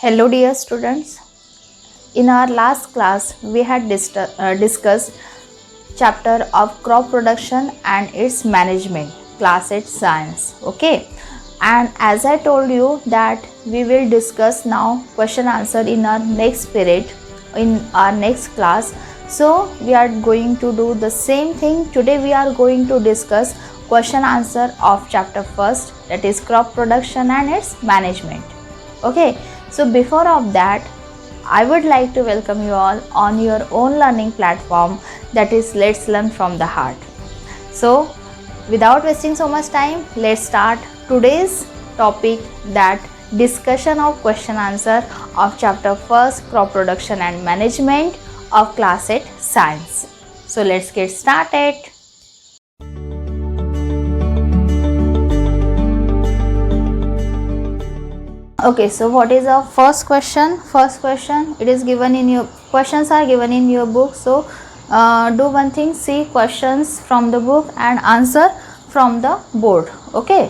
Hello dear students. In our last class we had discussed chapter of crop production and its management, class 8 science. Okay, and as I told you that we will discuss now question answer in our next period, in our next class. So we are going to do the same thing. Today we are going to discuss question answer of chapter first, that is crop production and its management. Okay, so before of that I would like to welcome you all on your own learning platform, that is Let's Learn from the Heart. So without wasting so much time, let's start today's topic, that discussion of question answer of chapter first, crop production and management of class 8 science. So let's get started. Okay, so what is our first question? First question, it is given in your questions are given in your book. So do one thing, see questions from the book and answer from the board. Okay,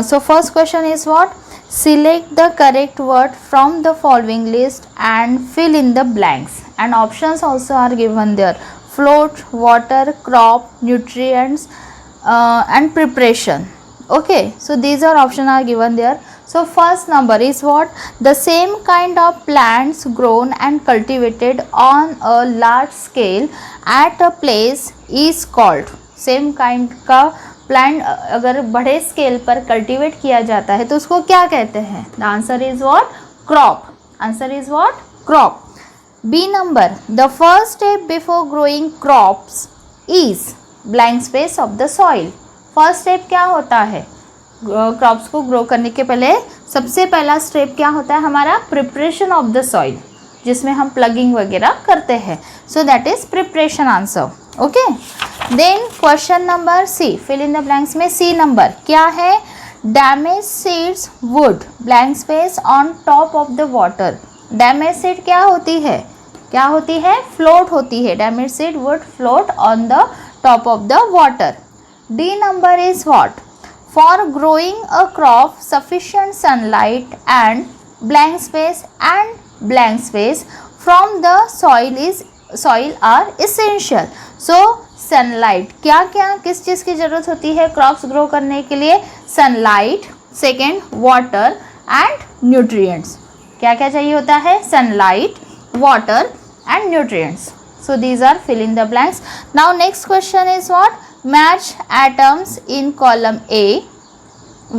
so first question is what? Select the correct word from the following list and fill in the blanks, and options also are given there: float, water, crop, nutrients, and preparation. Okay, so these are options are given there. So first number is what? The same kind of plants grown and cultivated on a large scale at a place is called. Same kind का plant अगर बड़े scale पर cultivate किया जाता है तो उसको क्या कहते हैं? The answer is what? Crop. Answer is what? Crop. B number, the first step before growing crops is blank space of the soil. First step क्या होता है? क्रॉप्स को ग्रो करने के पहले सबसे पहला स्टेप क्या होता है हमारा? प्रिपरेशन ऑफ द सॉइल, जिसमें हम प्लगिंग वगैरह करते हैं. So that is preparation answer. Okay, then question number C, fill in the blanks में सी नंबर क्या है? Damage seeds would blank space on top of the water. Damage seed क्या होती है? क्या होती है? फ्लोट होती है. Damage seed would float on the top of the water. D number is what? For growing a crop, sufficient sunlight and blank space from the soil are essential. So sunlight क्या क्या किस चीज़ की ज़रूरत होती है crops grow करने के लिए? Sunlight, second water and nutrients. क्या क्या चाहिए होता है? Sunlight, water and nutrients. So these are fill in the blanks. Now next question is what? Match atoms in column A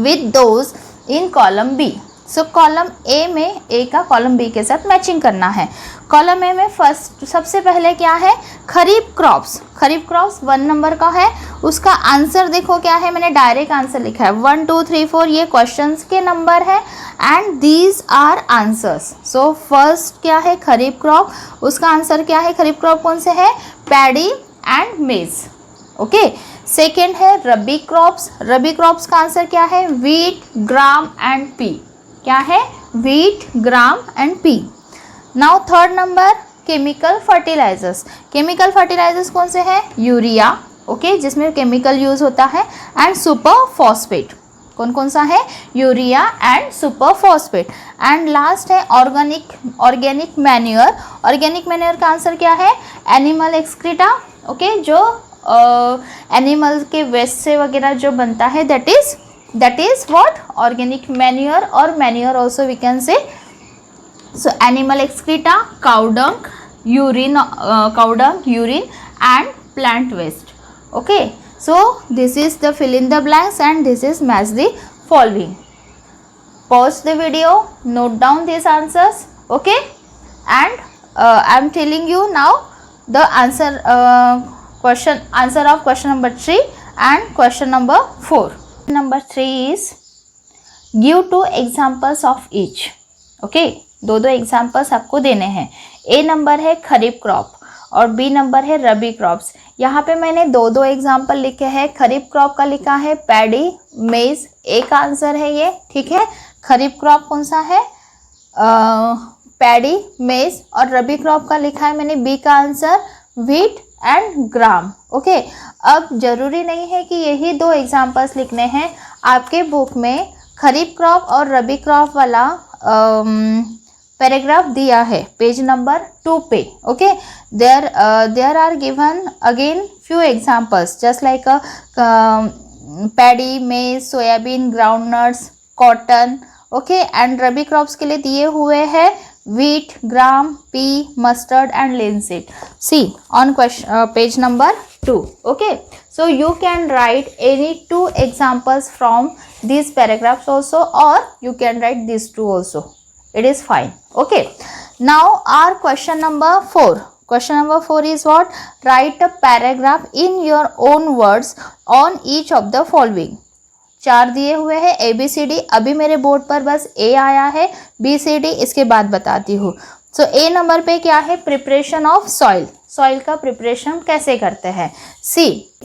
with those in column B. So column A में A का column B के साथ matching करना है. column A में first सबसे पहले क्या है? खरीफ क्रॉप्स. खरीफ क्रॉप्स 1 नंबर का है. उसका आंसर देखो क्या है, मैंने डायरेक्ट आंसर लिखा है 1 2 3 4. ये क्वेश्चंस के नंबर है and these are answers. So first क्या है? खरीफ क्रॉप. उसका आंसर क्या है? खरीफ क्रॉप कौन से है? Paddy and maize. Okay, second है रबी क्रॉप्स. रबी क्रॉप्स का आंसर क्या है? Wheat, gram and pea. क्या है? Wheat, gram and pea. Now third number, chemical fertilisers. Chemical fertilisers कौन से हैं? यूरिया, ओके, जिसमें केमिकल यूज होता है, एंड सुपर फॉस्फेट. कौन कौन सा है? Urea and super phosphate. And last है ऑर्गेनिक मैन्योर. ऑर्गेनिक मैन्योर का आंसर क्या है? Animal excreta. ओके, जो एनिमल के वेस्ट से वगैरह जो बनता है, that is what? Organic manure. और manure also we can say. So animal excreta, cow dung, urine and plant waste. Okay, so this is the fill in the blanks and this is match the following. Pause the video, note down these answers. Okay, and I am telling you now the answer of question number 3 and question number 4. Number 3 is give 2 examples of each. Okay, दो examples आपको देने हैं. ए number है खरीफ crop और B number है rabi crops. यहाँ पे मैंने दो एग्जाम्पल लिखे हैं. खरीफ क्रॉप का लिखा है पैडी, मेज. ए का आंसर है ये, ठीक है. खरीफ क्रॉप कौन सा है? पैडी, मेज. और रबी क्रॉप का लिखा है मैंने बी का answer wheat and gram. Okay, अब जरूरी नहीं है कि यही 2 एग्जाम्पल्स लिखने हैं. आपके बुक में खरीफ क्रॉप और रबी क्रॉप वाला पैराग्राफ दिया है पेज नंबर 2 पे. Okay, there are given again few examples just like paddy, maize, soybean, groundnuts, cotton. Okay, and rabi crops के लिए दिए हुए हैं wheat, gram, pea, mustard and linseed. See on page number 2. Okay, so you can write any 2 examples from these paragraphs also, or you can write these 2 also. It is fine. Okay, now our question number 4. Question number 4 is what? Write a paragraph in your own words on each of the following. 4 दिए हुए हैं ABCD. अभी मेरे board पर बस A आया है, BCD इसके बाद बताती हूँ. सो A नंबर पे क्या है? Preparation of soil. सॉइल का प्रिपरेशन कैसे करते हैं? सी.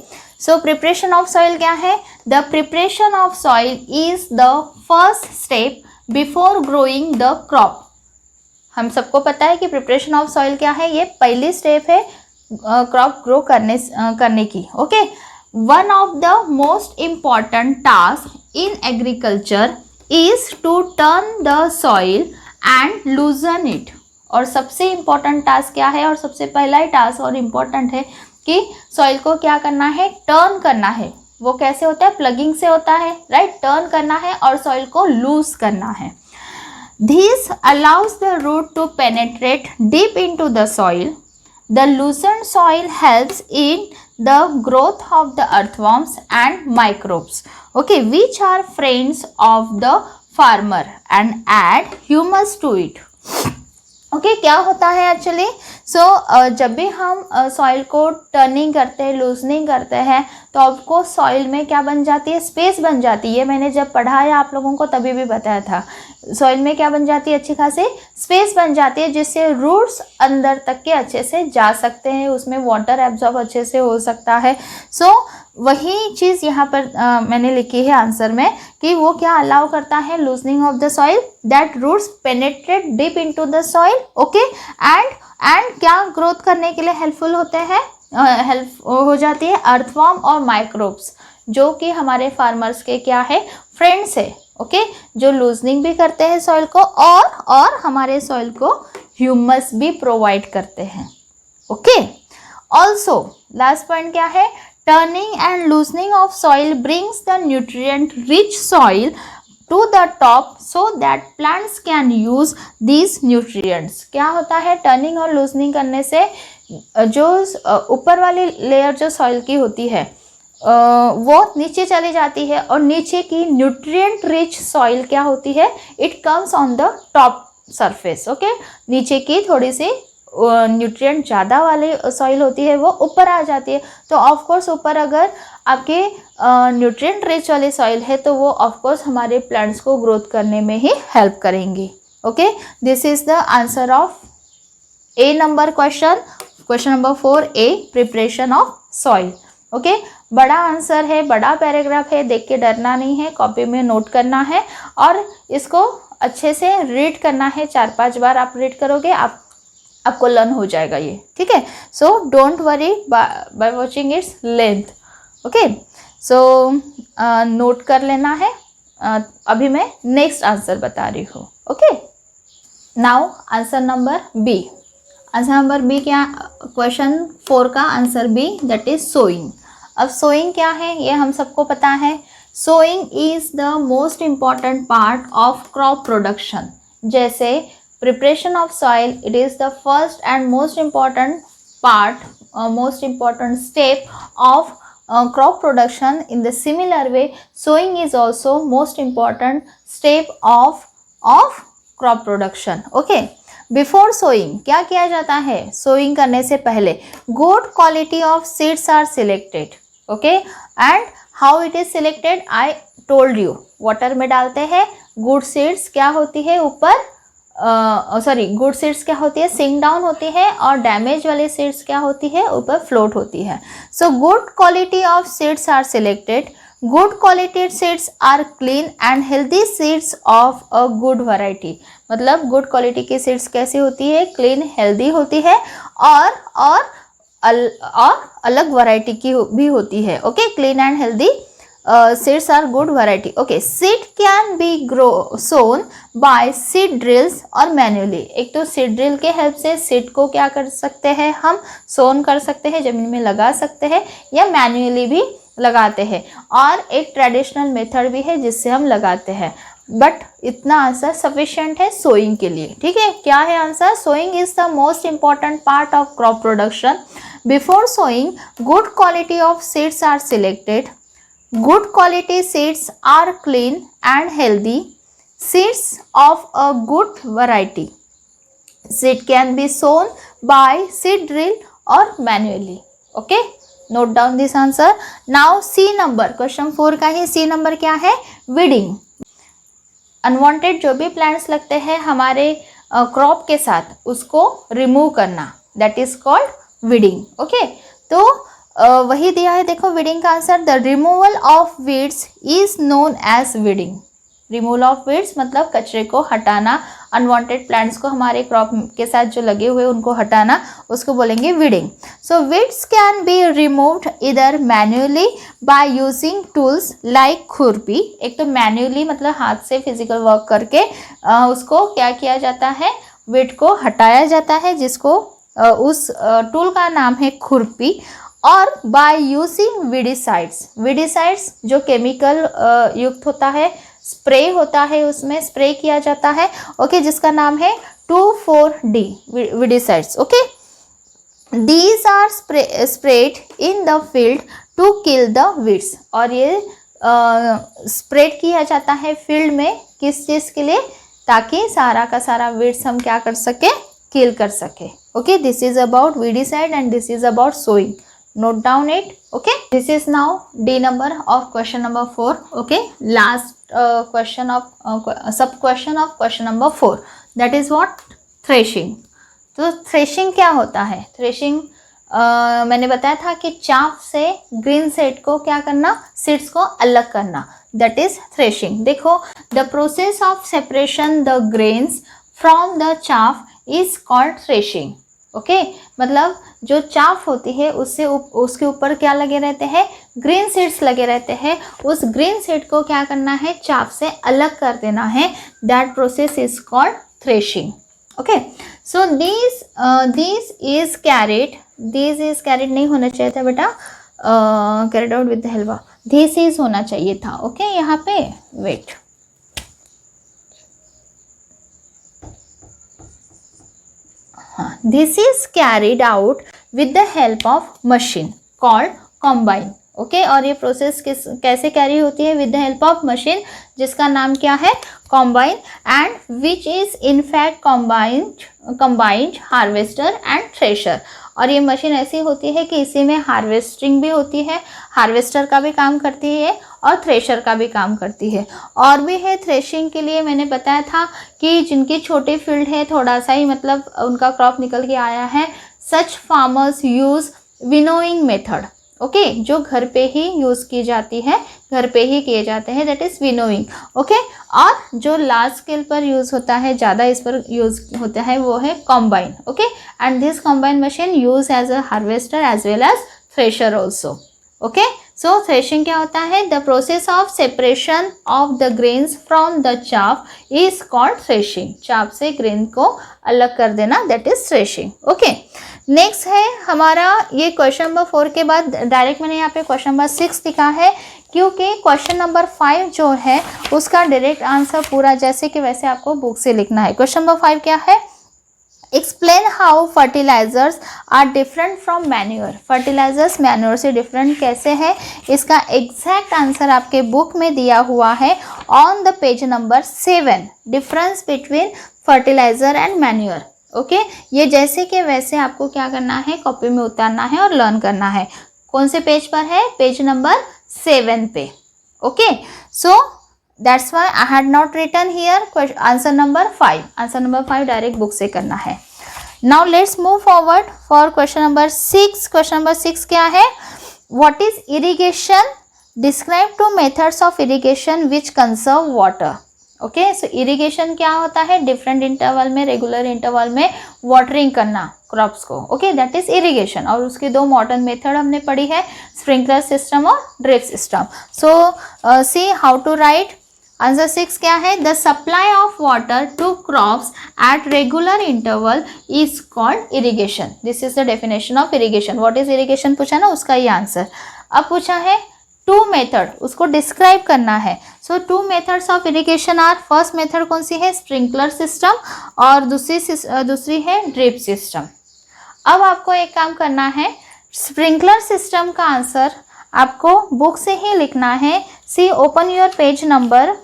सो प्रिपरेशन ऑफ सॉइल क्या है? The preparation of soil is the first step before growing the crop. हम सबको पता है कि प्रिपरेशन ऑफ सॉइल क्या है? ये पहली स्टेप है क्रॉप ग्रो करने की. Okay, one of the most important tasks in agriculture is to turn the soil and loosen it. और सबसे इम्पॉर्टेंट टास्क क्या है? और सबसे पहला ही टास्क और इम्पॉर्टेंट है कि सॉइल को क्या करना है? टर्न करना है. वो कैसे होता है? प्लगिंग से होता है, राइट? टर्न करना है और सॉइल को लूज करना है. This allows the root to penetrate deep into the soil. The loosened soil helps in the growth of the earthworms and microbes, okay, which are friends of the farmer and add humus to it. Okay, क्या होता है actually? सो जब भी हम soil को turning करते हैं, loosening करते हैं, तो आपको सॉइल में क्या बन जाती है? स्पेस बन जाती है. मैंने जब पढ़ाया आप लोगों को तभी भी बताया था. सॉइल में क्या बन जाती है? अच्छी खासी स्पेस बन जाती है, जिससे रूट्स अंदर तक के अच्छे से जा सकते हैं, उसमें वाटर एब्जॉर्ब अच्छे से हो सकता है. सो वही चीज़ यहाँ पर मैंने लिखी है आंसर में कि वो क्या अलाउ करता है? Loosening of the soil, that roots penetrate deep into the soil. Okay, and क्या ग्रोथ करने के लिए हेल्पफुल होते हैं? हेल्प हो जाती है अर्थवॉर्म और माइक्रोब्स, जो कि हमारे फार्मर्स के क्या है? फ्रेंड्स है. ओके, जो लूजनिंग भी करते हैं सॉइल को और हमारे सॉइल को ह्यूमस भी प्रोवाइड करते हैं. ओके, ऑल्सो लास्ट पॉइंट क्या है? Turning and loosening of soil brings the nutrient rich soil to the top so that plants can use these nutrients. क्या होता है? टर्निंग और लूजनिंग करने से जो ऊपर वाली लेयर जो सॉइल की होती है वो नीचे चली जाती है, और नीचे की न्यूट्रिएंट रिच सॉइल क्या होती है? It comes on the top surface. Okay, नीचे की थोड़ी सी न्यूट्रिएंट ज़्यादा वाली सॉइल होती है वो ऊपर आ जाती है. तो ऑफ कोर्स ऊपर अगर आपके न्यूट्रिएंट रिच वाली सॉइल है तो वो ऑफ कोर्स हमारे प्लांट्स को ग्रोथ करने में ही हेल्प करेंगी. Okay, this is the answer of A number question number 4A, preparation of soil. Okay, बड़ा आंसर है, बड़ा पैराग्राफ है, देख के डरना नहीं है, कॉपी में नोट करना है और इसको अच्छे से रीड करना है. 4-5 बार आप रीड करोगे आपको लर्न हो जाएगा ये. ठीक है, so don't worry by watching its length. Okay, so note कर लेना है. अभी मैं नेक्स्ट आंसर बता रही हूँ. Okay, now answer number B. Answer number B क्या? क्वेश्चन 4 का answer B, that is sowing. अब सोइंग क्या है ये हम सबको पता है. Sowing is the most important part of crop production. जैसे preparation of soil, it is the first and most important part, most important step of crop production. In the similar way, sowing is also most important step of crop production. Okay, before sowing क्या किया जाता है? sowing करने से पहले good quality of seeds are selected. Okay, and how it is selected I told you. water में डालते हैं. good seeds क्या होती है? ऊपर गुड सीड्स क्या होती है? सिंक डाउन होती है, और डैमेज वाली सीड्स क्या होती है? ऊपर फ्लोट होती है. So good quality of seeds are selected. Good quality seeds are clean and healthy seeds of a good variety. मतलब गुड क्वालिटी की सीड्स कैसी होती है? क्लीन, हेल्दी होती है और अलग वैरायटी की भी होती है. Okay, clean and healthy seeds are good variety. Okay, seed can be sown by seed drills और manually. एक तो seed drill के हेल्प से seed को क्या कर सकते हैं, हम sown कर सकते हैं, जमीन में लगा सकते हैं, या manually भी लगाते हैं, और एक ट्रेडिशनल मेथड भी है जिससे हम लगाते हैं. बट इतना आंसर सफिशिएंट है सोइंग के लिए. ठीक है, क्या है answer? Sowing is the most important part of crop production. Before sowing good quality of seeds are selected. Good quality seeds are clean and healthy. Seeds of a good variety. Seed can be sown by seed drill or manually. Okay, note down this answer. Now C number, question 4 का ही C number क्या है? Weeding. Unwanted जो भी plants लगते हैं हमारे crop के साथ, उसको रिमूव करना, that is called weeding. Okay, तो वही दिया है, देखो वीडिंग का answer. The removal of weeds is known as weeding. Removal of weeds मतलब कचरे को हटाना, अनवांटेड प्लांट्स को हमारे क्रॉप के साथ जो लगे हुए उनको हटाना, उसको बोलेंगे weeding. So weeds can be removed इधर manually by using tools like khurpi. एक तो मैन्युअली मतलब हाथ से फिजिकल वर्क करके उसको क्या किया जाता है, वीड को हटाया जाता है, जिसको उस टूल का नाम है खुरपी. और बाय यूजिंग वीडिसाइड्स. वीडिसाइड्स जो केमिकल युक्त होता है, स्प्रे होता है, उसमें स्प्रे किया जाता है. ओके, जिसका नाम है 2,4-D weedicides. Okay, these are spread in the field to kill the weeds. और ये स्प्रेड किया जाता है फील्ड में किस चीज़ के लिए? ताकि सारा का सारा वीड्स हम क्या कर सके, किल कर सके. Okay, this is about weedicide and this is about sowing. Note down it. Okay, this is now D number of question number 4. Okay, last question of sub question of question number 4, that is what? Threshing. तो threshing क्या होता है? Threshing मैंने बताया था कि chaff से green seed को क्या करना, सीड्स को अलग करना, that is threshing. देखो, the process of separation the grains from the chaff is called threshing. Okay, मतलब जो चाफ होती है उससे उसके ऊपर क्या लगे रहते हैं, ग्रीन सीड्स लगे रहते हैं. उस ग्रीन सीड को क्या करना है, चाफ से अलग कर देना है. That process is called threshing. Okay, so this is carried नहीं होना चाहिए था बेटा, carried out with the halwa, this is होना चाहिए था. ओके, यहाँ पे wait. This is carried out with the help of machine called combine. Okay, और ये प्रोसेस कैसे कैरी होती है? With the help of machine, जिसका नाम क्या है? Combine. And which is in fact combined harvester and thresher. और ये मशीन ऐसी होती है कि इसी में हार्वेस्टिंग भी होती है, हार्वेस्टर का भी काम करती है और थ्रेशर का भी काम करती है. और भी है थ्रेशिंग के लिए, मैंने बताया था कि जिनकी छोटी फील्ड है, थोड़ा सा ही मतलब उनका क्रॉप निकल के आया है, such farmers use winnowing method. Okay, जो घर पे ही यूज़ की जाती है, घर पे ही किए जाते हैं, दैट इज़ विनोइंग. ओके, और जो लार्ज स्केल पर यूज़ होता है, ज़्यादा इस पर यूज़ होता है, वो है combine. Okay, and this combine machine use as a harvester as well as thresher also. Okay, so threshing क्या होता है? The process of separation of the grains from the chaff is called threshing. Chaff से grain को अलग कर देना, that is threshing. Okay, next है हमारा ये क्वेश्चन नंबर 4 के बाद डायरेक्ट मैंने यहाँ पे क्वेश्चन नंबर 6 लिखा है, क्योंकि क्वेश्चन नंबर 5 जो है उसका डायरेक्ट आंसर पूरा जैसे कि वैसे आपको बुक से लिखना है. क्वेश्चन नंबर 5 क्या है? Explain how fertilizers are different from manure. Fertilizers manure से डिफरेंट कैसे है, इसका एग्जैक्ट आंसर आपके बुक में दिया हुआ है on the page number 7. Difference between fertilizer and manure. Okay, ये जैसे कि वैसे आपको क्या करना है, कॉपी में उतारना है और लर्न करना है. कौन से पेज पर है? पेज नंबर 7 पे. Okay, so that's why I had not written here answer number 5. Answer number 5 direct book से करना है. Now let's move forward for question number 6. Question number 6 क्या है? What is irrigation? Describe two methods of irrigation which conserve water. Okay. So irrigation क्या होता है, different interval में, regular interval में वाटरिंग करना क्रॉप्स को, ओके, दैट इज इरिगेशन। और उसकी दो मॉडर्न मेथड हमने पढ़ी है, स्प्रिंकलर सिस्टम और drip system. So see how to write. Answer 6 क्या है, the supply of water to crops at regular interval is called irrigation. This is the definition of irrigation. What is irrigation पूछा ना, उसका ये answer. अब पूछा है टू मेथड, उसको डिस्क्राइब करना है। So two methods of irrigation are, first method कौन सी है, स्प्रिंकलर सिस्टम, और दूसरी है ड्रिप सिस्टम। अब आपको एक काम करना है, स्प्रिंकलर सिस्टम का आंसर आपको बुक से ही लिखना है। See open your page number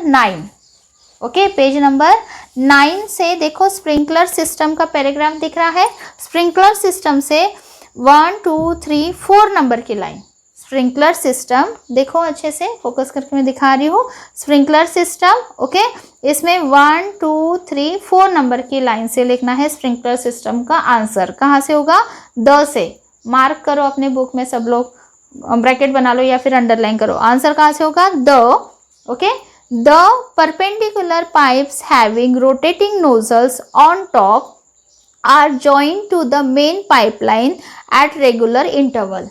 9, okay, page number 9 से देखो स्प्रिंकलर सिस्टम का पैराग्राफ दिख रहा है। स्प्रिंकलर सिस्टम से 1 2 3 4 नंबर की लाइन, स्प्रिंकलर सिस्टम देखो अच्छे से, फोकस करके मैं दिखा रही हूँ। स्प्रिंकलर सिस्टम, ओके, इसमें 1 2 3 4 नंबर की लाइन से लिखना है स्प्रिंकलर सिस्टम का आंसर। कहाँ से होगा, द से। मार्क करो अपने बुक में सब लोग, ब्रैकेट बना लो या फिर अंडरलाइन करो। आंसर कहाँ से होगा, the, okay. The perpendicular pipes having rotating nozzles on top are joined to the main pipeline at regular interval.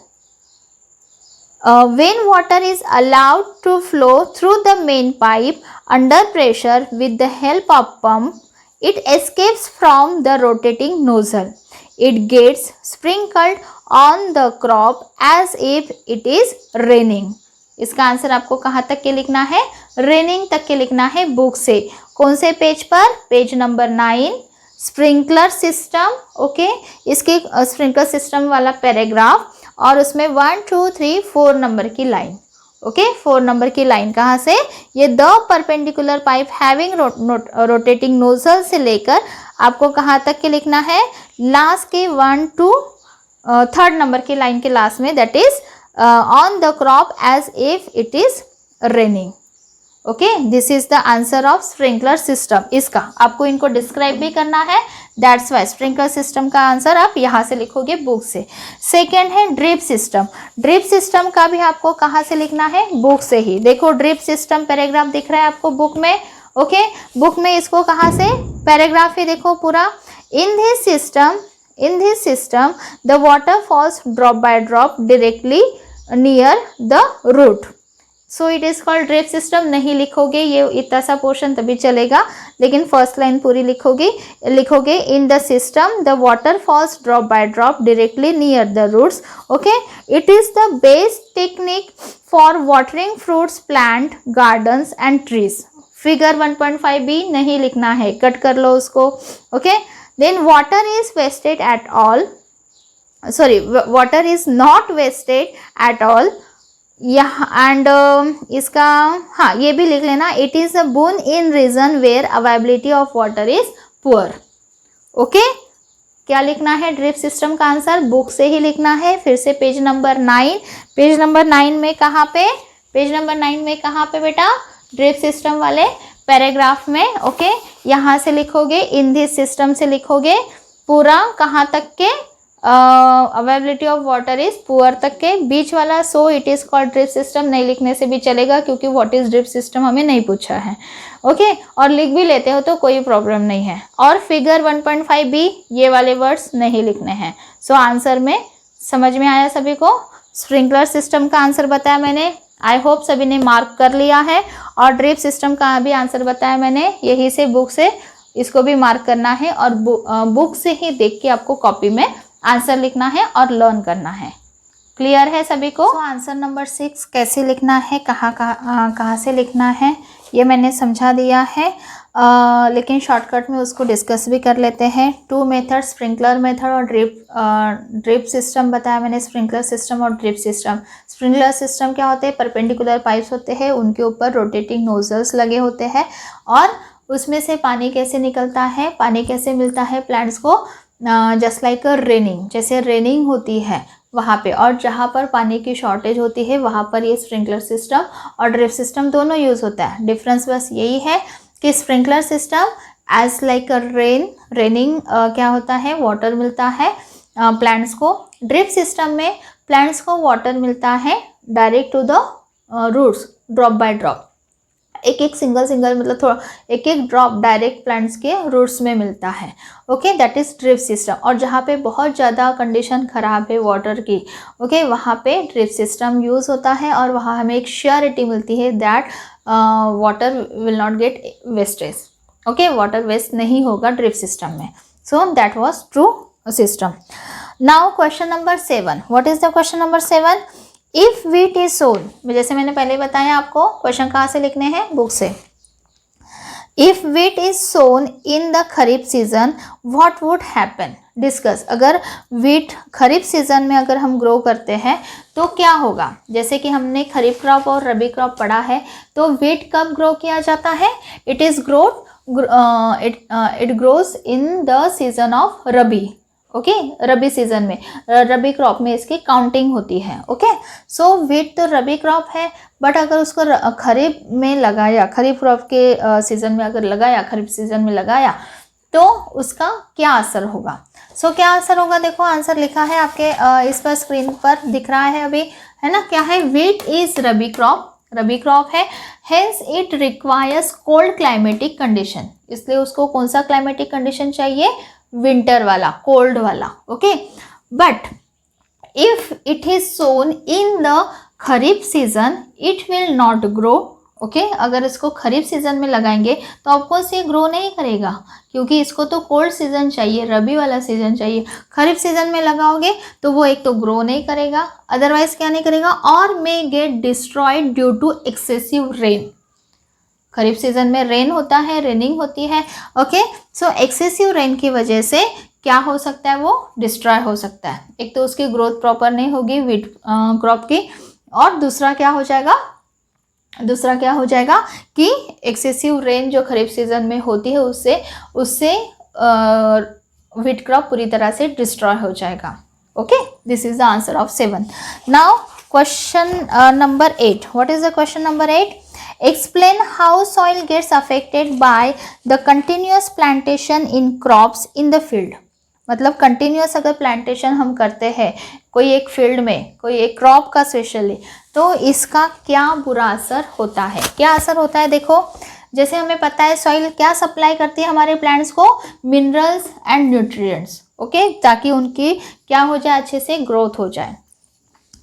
When water is allowed to flow through the main pipe under pressure with the help of pump, it escapes from the rotating nozzle. It gets sprinkled on the crop as if it is raining. इसका answer आपको कहाँ तक के लिखना है, raining तक के लिखना है बुक से। कौन से पेज पर, page number 9, sprinkler system, okay, इसके स्प्रिंकलर सिस्टम वाला पैराग्राफ, और उसमें 1 2 3 4 नंबर की लाइन, ओके, 4 नंबर की लाइन कहाँ से, ये the perpendicular pipe having rotating nozzle से लेकर आपको कहाँ तक के लिखना है, लास्ट के 1 2 3 नंबर की लाइन के लास्ट में, that is on the crop as if it is raining, okay. This is the answer of sprinkler system. इसका आपको इनको डिस्क्राइब भी करना है, दैट्स वाई स्प्रिंकलर सिस्टम का आंसर आप यहाँ से लिखोगे बुक से। सेकेंड है ड्रिप सिस्टम। ड्रिप सिस्टम का भी आपको कहाँ से लिखना है, बुक से ही। देखो ड्रिप सिस्टम पैराग्राफ दिख रहा है आपको बुक में, ओके, बुक में इसको कहाँ से, पैराग्राफ ही देखो पूरा। In this system the water falls drop by drop directly near the root, so it is called drip system. नहीं लिखोगे ये इतना सा पोर्शन तभी चलेगा, लेकिन फर्स्ट लाइन पूरी लिखोगे। In the system the water falls drop by drop directly near the roots, okay. It is the best technique for watering fruits, plant, gardens and trees. Figure 1.5b नहीं लिखना है, cut कर लो उसको, okay. Then water is wasted at all, sorry, water is not wasted at all, यहाँ and इसका, हाँ ये भी लिख लेना, it is a boon in region where availability of water is poor, okay. क्या लिखना है ड्रिप सिस्टम का आंसर, बुक से ही लिखना है। फिर से पेज नंबर 9, पेज नंबर 9 में कहाँ पे, पेज नंबर 9 में कहाँ पे बेटा, ड्रिप सिस्टम वाले पैराग्राफ में, ओके। यहाँ से लिखोगे, इन दिस सिस्टम से लिखोगे पूरा कहाँ तक के, availability of water is poor तक के, बीच वाला सो it is called drip system नहीं लिखने से भी चलेगा, क्योंकि व्हाट इज ड्रिप सिस्टम हमें नहीं पूछा है, ओके। और लिख भी लेते हो तो कोई प्रॉब्लम नहीं है। और फिगर 1.5b ये वाले वर्ड्स नहीं लिखने हैं। सो आंसर में समझ में आया सभी को, स्प्रिंकलर सिस्टम का आंसर बताया मैंने, आई होप सभी ने मार्क कर लिया है। और ड्रिप सिस्टम का भी आंसर बताया मैंने, यही से बुक से इसको भी मार्क करना है, और बुक से ही देख के आपको कॉपी में आंसर लिखना है और लर्न करना है। क्लियर है सभी को। आंसर नंबर 6 कैसे लिखना है, कहाँ से लिखना है, ये मैंने समझा दिया है, लेकिन शॉर्टकट में उसको डिस्कस भी कर लेते हैं। 2 मेथड, स्प्रिंकलर मेथड और ड्रिप सिस्टम बताया मैंने, स्प्रिंकलर सिस्टम और ड्रिप सिस्टम। स्प्रिंकलर सिस्टम क्या होते हैं, परपेंडिकुलर पाइप्स होते हैं, उनके ऊपर रोटेटिंग नोजल्स लगे होते हैं, और उसमें से पानी कैसे निकलता है, पानी कैसे मिलता है प्लांट्स को, जस्ट लाइक अ रेनिंग, जैसे रेनिंग होती है वहाँ पे, और जहाँ पर पानी की शॉर्टेज होती है वहाँ पर ये स्प्रिंकलर सिस्टम और ड्रिप सिस्टम दोनों यूज़ होता है। डिफरेंस बस यही है कि sprinkler system as like a raining क्या होता है, वाटर मिलता है प्लांट्स को। ड्रिप सिस्टम में प्लांट्स को वाटर मिलता है direct to the roots, drop by drop. एक एक सिंगल मतलब थोड़ा एक एक ड्रॉप डायरेक्ट प्लांट्स के रूट्स में मिलता है। Okay, that is drip system. और जहाँ पे बहुत ज़्यादा कंडीशन ख़राब है वाटर की, ओके, वहाँ पे ड्रिप सिस्टम यूज़ होता है और वहाँ हमें एक श्योरिटी मिलती है that water will not get wastage. Okay, water waste नहीं होगा ड्रिप सिस्टम में। So that was true system. Now question number 7, what is the question number 7? If wheat is sown, जैसे मैंने पहले बताया आपको क्वेश्चन कहाँ से लिखने हैं, बुक से। If wheat is sown in the kharif season what would happen? Discuss. अगर व्हीट खरीफ सीजन में अगर हम ग्रो करते हैं तो क्या होगा? जैसे कि हमने खरीफ क्रॉप और रबी क्रॉप पढ़ा है, तो व्हीट कब ग्रो किया जाता है? It is it grows in the season of rabi. Okay, rabi season में, रबी क्रॉप में इसकी काउंटिंग होती है। ओके, सो व्हीट तो रबी क्रॉप है, बट अगर उसको खरीफ में लगाया, खरीफ क्रॉप के सीजन में अगर लगाया, खरीफ सीजन में लगाया, तो उसका क्या असर होगा? सो क्या असर होगा? देखो आंसर लिखा है आपके इस पर स्क्रीन पर दिख रहा है अभी, है ना? क्या है? व्हीट इज रबी क्रॉप है, hence it requires cold climatic condition. इसलिए उसको कौन सा क्लाइमेटिक कंडीशन चाहिए? विंटर वाला, कोल्ड वाला। Okay, but if it is sown in the kharif season it will not grow. Okay, अगर इसको खरीफ सीजन में लगाएंगे तो ऑफकोर्स ये ग्रो नहीं करेगा, क्योंकि इसको तो कोल्ड सीजन चाहिए, रबी वाला सीजन चाहिए। खरीफ सीजन में लगाओगे तो वो एक तो ग्रो नहीं करेगा, अदरवाइज क्या नहीं करेगा, और may get destroyed due to excessive rain. Kharif season में रेन होता है, रेनिंग होती है। ओके, सो एक्सेसिव रेन की वजह से क्या हो सकता है? वो डिस्ट्रॉय हो सकता है। एक तो उसकी ग्रोथ प्रॉपर नहीं होगी व्हीट क्रॉप की, और दूसरा क्या हो जाएगा कि एक्सेसिव रेन जो खरीफ सीजन में होती है उससे व्हीट क्रॉप पूरी तरह से डिस्ट्रॉय हो जाएगा। Okay, this is the answer of 7। Now question number 8, what is the question number 8? Explain how soil gets affected by the continuous plantation in crops in the field। मतलब continuous अगर plantation हम करते हैं कोई एक field में, कोई एक क्रॉप का स्पेशली, तो इसका क्या बुरा असर होता है? क्या असर होता है? देखो, जैसे हमें पता है सॉइल क्या सप्लाई करती है हमारे प्लांट्स को? Minerals and nutrients. ओके, ताकि उनकी क्या हो जाए? अच्छे से ग्रोथ हो जाए।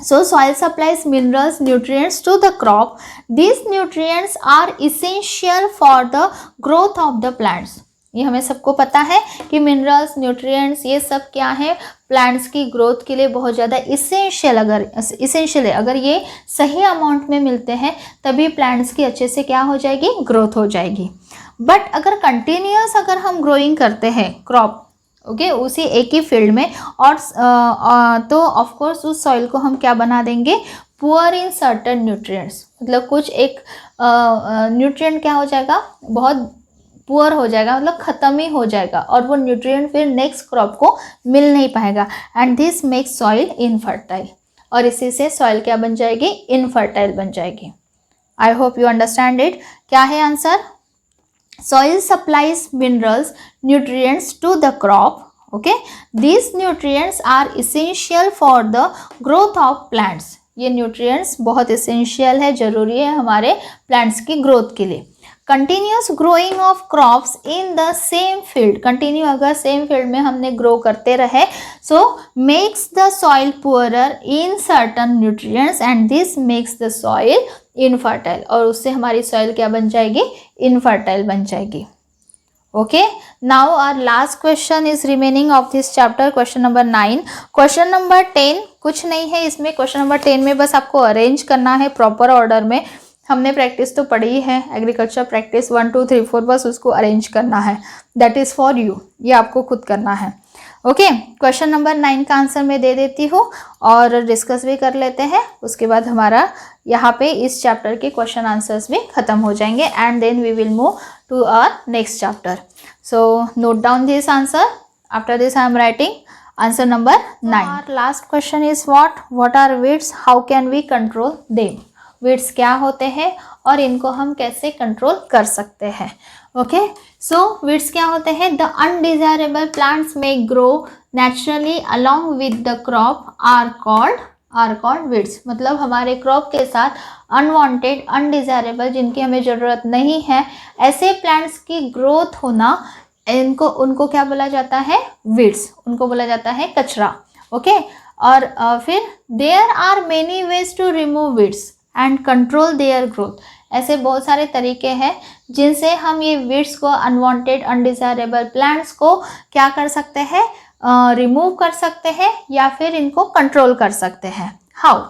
So soil supplies minerals, nutrients to the crop. These nutrients are essential for the growth of the plants. ये हमें सबको पता है कि मिनरल्स, न्यूट्रिएंट्स ये सब क्या है? प्लांट्स की ग्रोथ के लिए बहुत ज़्यादा इसेंशियल है। अगर ये सही अमाउंट में मिलते हैं तभी प्लांट्स की अच्छे से क्या हो जाएगी? ग्रोथ हो जाएगी। बट अगर कंटिन्यूस अगर हम ग्रोइंग करते हैं क्रॉप, ओके, उसी एक ही फील्ड में, और तो ऑफ कोर्स उस सॉइल को हम क्या बना देंगे? Poor in certain nutrients. मतलब कुछ एक न्यूट्रिएंट क्या हो जाएगा? बहुत पुअर हो जाएगा, मतलब ख़त्म ही हो जाएगा, और वो न्यूट्रिएंट फिर नेक्स्ट क्रॉप को मिल नहीं पाएगा। And this makes soil infertile, और इसी से सॉइल क्या बन जाएगी? इनफर्टाइल बन जाएगी। I hope you understand it. क्या है answer? Soil supplies minerals, nutrients to the crop. Okay, these nutrients are essential for the growth of plants. ये nutrients बहुत essential है, जरूरी है हमारे plants की growth के लिए। Continuous growing of crops in the same field, continue अगर same field में हमने grow करते रहे, so makes the soil poorer in certain nutrients and this makes the soil infertile, और उससे हमारी सॉइल क्या बन जाएगी? इनफर्टाइल बन जाएगी। Okay, now our last question is remaining of this chapter, question number 9। Question number 10 कुछ नहीं है इसमें। क्वेश्चन नंबर 10 में बस आपको अरेंज करना है प्रॉपर ऑर्डर में। हमने प्रैक्टिस तो पढ़ी है, एग्रीकल्चर प्रैक्टिस 1 2 3 4, बस उसको अरेंज करना है। दैट इज़ फॉर यू, ये आपको खुद करना है। ओके, क्वेश्चन नंबर 9 का आंसर मैं दे देती हूँ और डिस्कस भी कर लेते हैं। उसके बाद हमारा यहाँ पे इस चैप्टर के क्वेश्चन आंसर्स भी खत्म हो जाएंगे and then we will move to our next chapter. So note down this answer. After this I am writing answer number 9। Our last question is what are weeds, how can we control them? Weeds क्या होते हैं और इनको हम कैसे control कर सकते हैं? ओके, सो वीड्स क्या होते हैं? द अनडिजायरेबल प्लांट्स में grow naturally along with the crop are called are called weeds. मतलब हमारे क्रॉप के साथ अनवांटेड, अनडिजायरेबल, जिनकी हमें ज़रूरत नहीं है, ऐसे प्लांट्स की ग्रोथ होना, उनको क्या बोला जाता है? वीड्स, उनको बोला जाता है कचरा। ओके। और फिर there are many ways to remove weeds and control their growth. ऐसे बहुत सारे तरीके हैं जिनसे हम ये वीड्स को, अनवांटेड, अनडिजायरेबल प्लांट्स को क्या कर सकते हैं? रिमूव कर सकते हैं या फिर इनको कंट्रोल कर सकते हैं। How?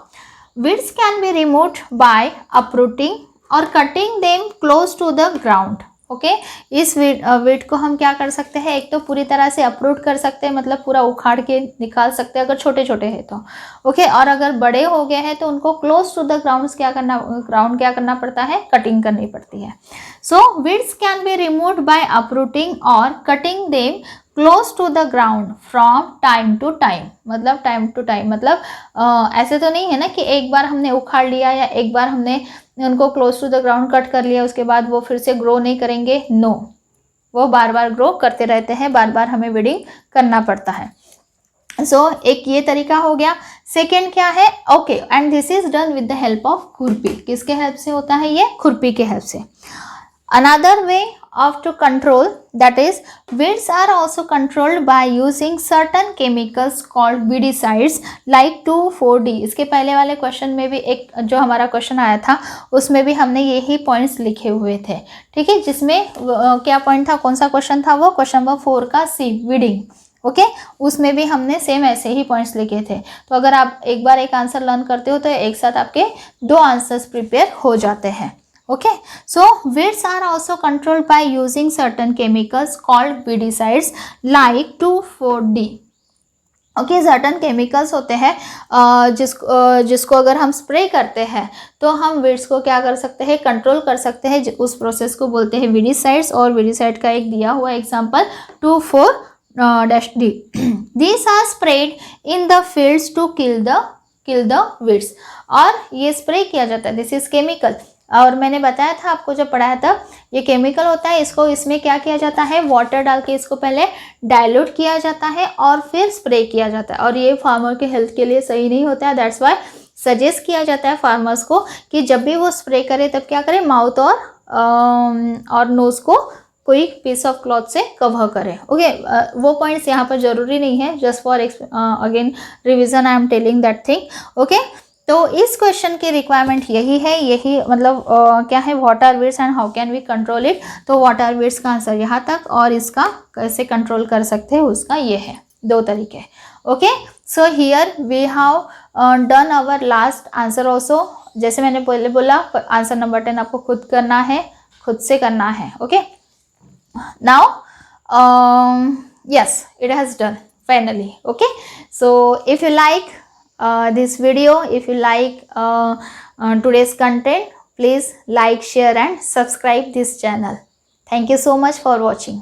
Weeds can be removed by uprooting और cutting them close to the ground. Okay. इस वीड को हम क्या कर सकते हैं? एक तो पूरी तरह से अपरूट कर सकते हैं, मतलब पूरा उखाड़ के निकाल सकते हैं अगर छोटे छोटे हैं तो। ओके। और अगर बड़े हो गए हैं तो उनको क्लोज टू द ग्राउंड क्या करना पड़ता है? कटिंग करनी पड़ती है। So weeds can be removed by uprooting और cutting them close to the ground from time to time. मतलब टाइम टू टाइम, मतलब ऐसे तो नहीं है ना कि एक बार हमने उखाड़ लिया या एक बार हमने उनको close to the ground cut कर लिया उसके बाद वो फिर से ग्रो नहीं करेंगे। नो, वो बार बार ग्रो करते रहते हैं, बार बार हमें वीडिंग करना पड़ता है। सो एक ये तरीका हो गया। सेकेंड क्या है? Okay, and this is done with the help of खुरपी। किसके हेल्प से होता है ये? खुरपी के हेल्प से। Another way of to control, that is, weeds are also controlled by using certain chemicals called weedicides like 2,4-D। इसके पहले वाले क्वेश्चन में भी एक जो हमारा क्वेश्चन आया था उसमें भी हमने यही पॉइंट्स लिखे हुए थे। ठीक है, जिसमें क्या पॉइंट था? कौन सा क्वेश्चन था वो? क्वेश्चन नंबर 4 का सी, वीडिंग। ओके। उसमें भी हमने सेम ऐसे ही पॉइंट्स लिखे थे। तो अगर आप एक बार एक आंसर लर्न करते हो तो एक साथ आपके 2 आंसर्स प्रिपेयर हो जाते हैं। Okay, so weeds are also controlled by using certain chemicals called weedicides like 2,4-D। Okay, certain chemicals होते हैं जिसको अगर हम स्प्रे करते हैं तो हम वीड्स को क्या कर सकते हैं? कंट्रोल कर सकते हैं। उस प्रोसेस को बोलते हैं वीडिसाइड्स। और वीडिसाइड का एक दिया हुआ example 2,4-D। These are sprayed in the fields to kill the weeds। और ये स्प्रे किया जाता है, दिस इज केमिकल। और मैंने बताया था आपको जब पढ़ाया था, ये केमिकल होता है, इसको इसमें क्या किया जाता है? वाटर डाल के इसको पहले डाइल्यूट किया जाता है और फिर स्प्रे किया जाता है। और ये फार्मर के हेल्थ के लिए सही नहीं होता है। दैट्स वाई सजेस्ट किया जाता है फार्मर्स को कि जब भी वो स्प्रे करे तब क्या करें? माउथ और नोज को कोई पीस ऑफ क्लॉथ से कवर करें। ओके, वो पॉइंट्स यहाँ पर जरूरी नहीं है, just for again revision I am telling that thing. Okay, तो इस क्वेश्चन की रिक्वायरमेंट यही है, यही मतलब क्या है? What are weeds and how can we control it. तो व्हाट आर वीड्स का आंसर यहाँ तक, और इसका कैसे कंट्रोल कर सकते हैं उसका ये है, 2 तरीके। Okay, so here we have done our last answer also. जैसे मैंने पहले बोला, आंसर नंबर 10 आपको खुद करना है, खुद से करना है। Okay, now yes, it has done finally. Okay, so if you like this video, if you like today's content, please like, share and subscribe this channel. Thank you so much for watching.